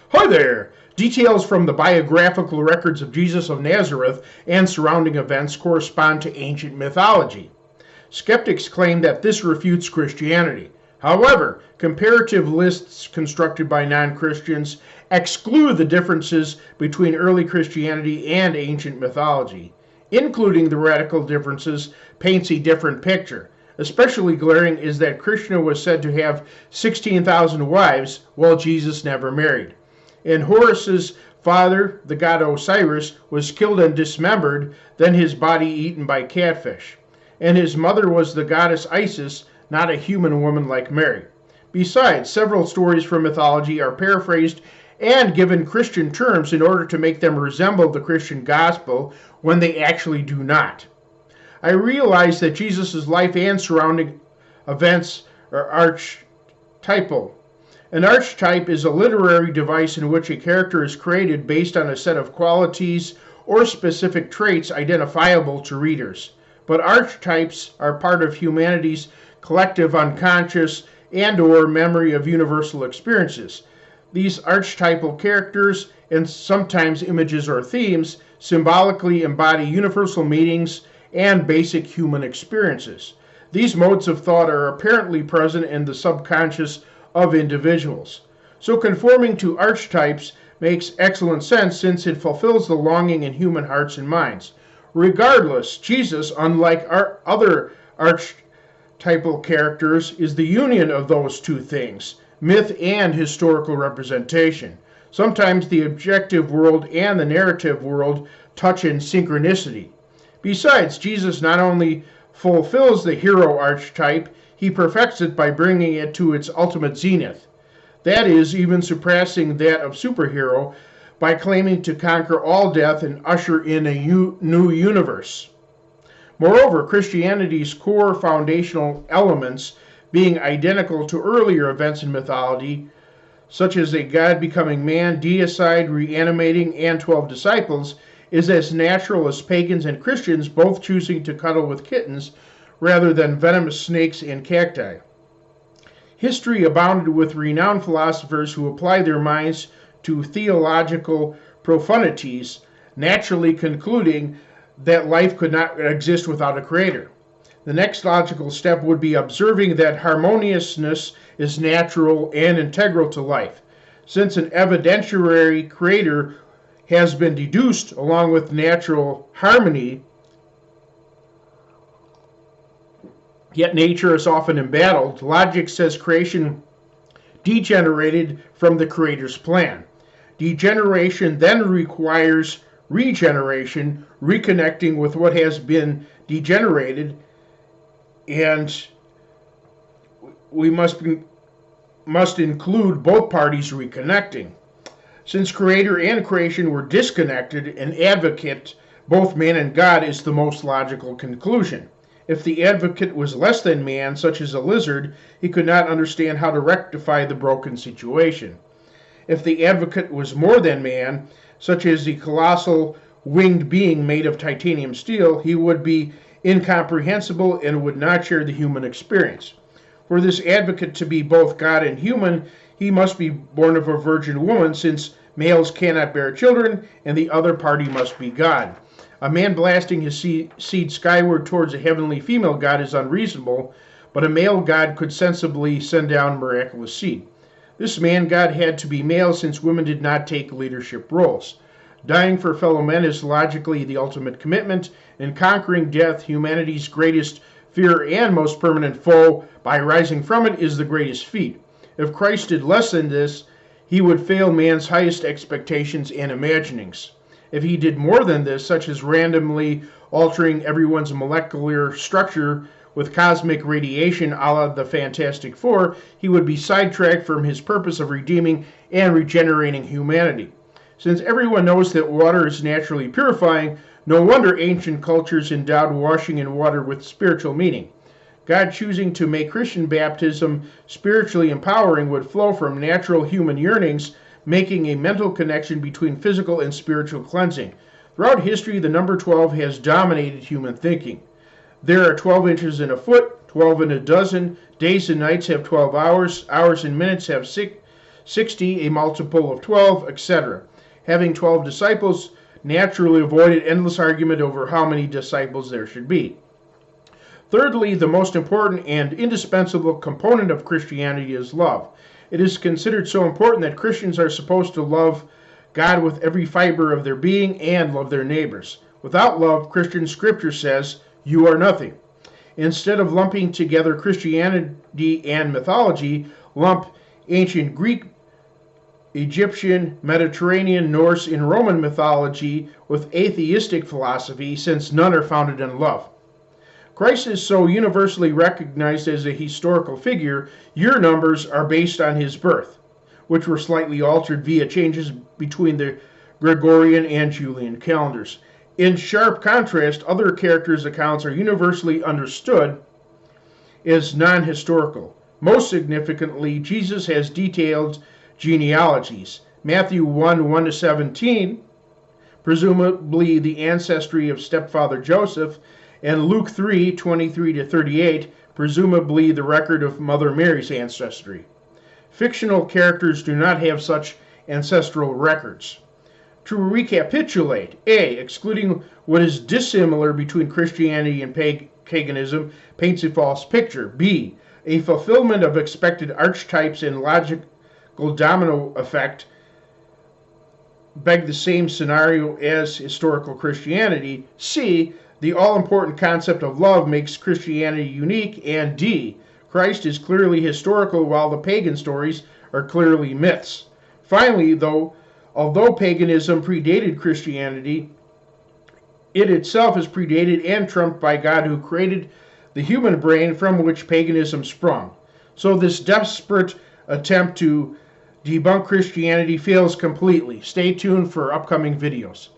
Hi there! Details from the biographical records of Jesus of Nazareth and surrounding events correspond to ancient mythology. Skeptics claim that this refutes Christianity. However, comparative lists constructed by non-Christians exclude the differences between early Christianity and ancient mythology. Including the radical differences paints a different picture. Especially glaring is that Krishna was said to have 16,000 wives, while Jesus never married. And Horus's father, the god Osiris, was killed and dismembered, then his body eaten by catfish. And his mother was the goddess Isis, not a human woman like Mary. Besides, several stories from mythology are paraphrased and given Christian terms in order to make them resemble the Christian gospel when they actually do not. I realize that Jesus' life and surrounding events are archetypal. An archetype is a literary device in which a character is created based on a set of qualities or specific traits identifiable to readers. But archetypes are part of humanity's collective unconscious and/or memory of universal experiences. These archetypal characters, and sometimes images or themes, symbolically embody universal meanings and basic human experiences. These modes of thought are apparently present in the subconscious of individuals. So conforming to archetypes makes excellent sense since it fulfills the longing in human hearts and minds. Regardless, Jesus, unlike our other archetypal characters, is the union of those two things, myth and historical representation. Sometimes the objective world and the narrative world touch in synchronicity. Besides, Jesus not only fulfills the hero archetype, he perfects it by bringing it to its ultimate zenith. That is, even surpassing that of superhero by claiming to conquer all death and usher in a new universe. Moreover, Christianity's core foundational elements, being identical to earlier events in mythology, such as a god becoming man, deicide, reanimating, and 12 disciples, is as natural as pagans and Christians both choosing to cuddle with kittens rather than venomous snakes and cacti. History abounded with renowned philosophers who applied their minds to theological profundities, naturally concluding that life could not exist without a creator. The next logical step would be observing that harmoniousness is natural and integral to life. Since an evidentiary creator has been deduced along with natural harmony, yet nature is often embattled, logic says creation degenerated from the creator's plan. Degeneration then requires regeneration, reconnecting with what has been degenerated, and we must include both parties reconnecting. Since creator and creation were disconnected, an advocate, both man and God, is the most logical conclusion. If the advocate was less than man, such as a lizard, he could not understand how to rectify the broken situation. If the advocate was more than man, such as the colossal winged being made of titanium steel, he would be incomprehensible and would not share the human experience. For this advocate to be both God and human, he must be born of a virgin woman, since males cannot bear children, and the other party must be God. A man blasting his seed skyward towards a heavenly female god is unreasonable, but a male god could sensibly send down miraculous seed. This man god had to be male, since women did not take leadership roles. Dying for fellow men is logically the ultimate commitment, and conquering death, humanity's greatest fear and most permanent foe, by rising from it, is the greatest feat. If Christ did less than this, he would fail man's highest expectations and imaginings. If he did more than this, such as randomly altering everyone's molecular structure with cosmic radiation a la the Fantastic Four, he would be sidetracked from his purpose of redeeming and regenerating humanity. Since everyone knows that water is naturally purifying, no wonder ancient cultures endowed washing in water with spiritual meaning. God choosing to make Christian baptism spiritually empowering would flow from natural human yearnings, making a mental connection between physical and spiritual cleansing. Throughout history, the number 12 has dominated human thinking. There are 12 inches in a foot, 12 in a dozen, days and nights have 12 hours, hours and minutes have 60 a multiple of 12, etc. Having 12 disciples naturally avoided endless argument over how many disciples there should be. Thirdly, the most important and indispensable component of Christianity is love. It is considered so important that Christians are supposed to love God with every fiber of their being and love their neighbors. Without love, Christian scripture says, you are nothing. Instead of lumping together Christianity and mythology, lump ancient Greek, Egyptian, Mediterranean, Norse, and Roman mythology with atheistic philosophy, since none are founded in love. Christ is so universally recognized as a historical figure, your numbers are based on his birth, which were slightly altered via changes between the Gregorian and Julian calendars. In sharp contrast, other characters' accounts are universally understood as non-historical. Most significantly, Jesus has detailed genealogies. Matthew 1:1-17, presumably the ancestry of stepfather Joseph, and Luke 3:23-38, presumably the record of Mother Mary's ancestry. Fictional characters do not have such ancestral records. To recapitulate, A, excluding what is dissimilar between Christianity and paganism paints a false picture. B, a fulfillment of expected archetypes and logical domino effect beg the same scenario as historical Christianity. C, the all-important concept of love makes Christianity unique. And D, Christ is clearly historical while the pagan stories are clearly myths. Finally, although paganism predated Christianity, it itself is predated and trumped by God, who created the human brain from which paganism sprung. So this desperate attempt to debunk Christianity fails completely. Stay tuned for upcoming videos.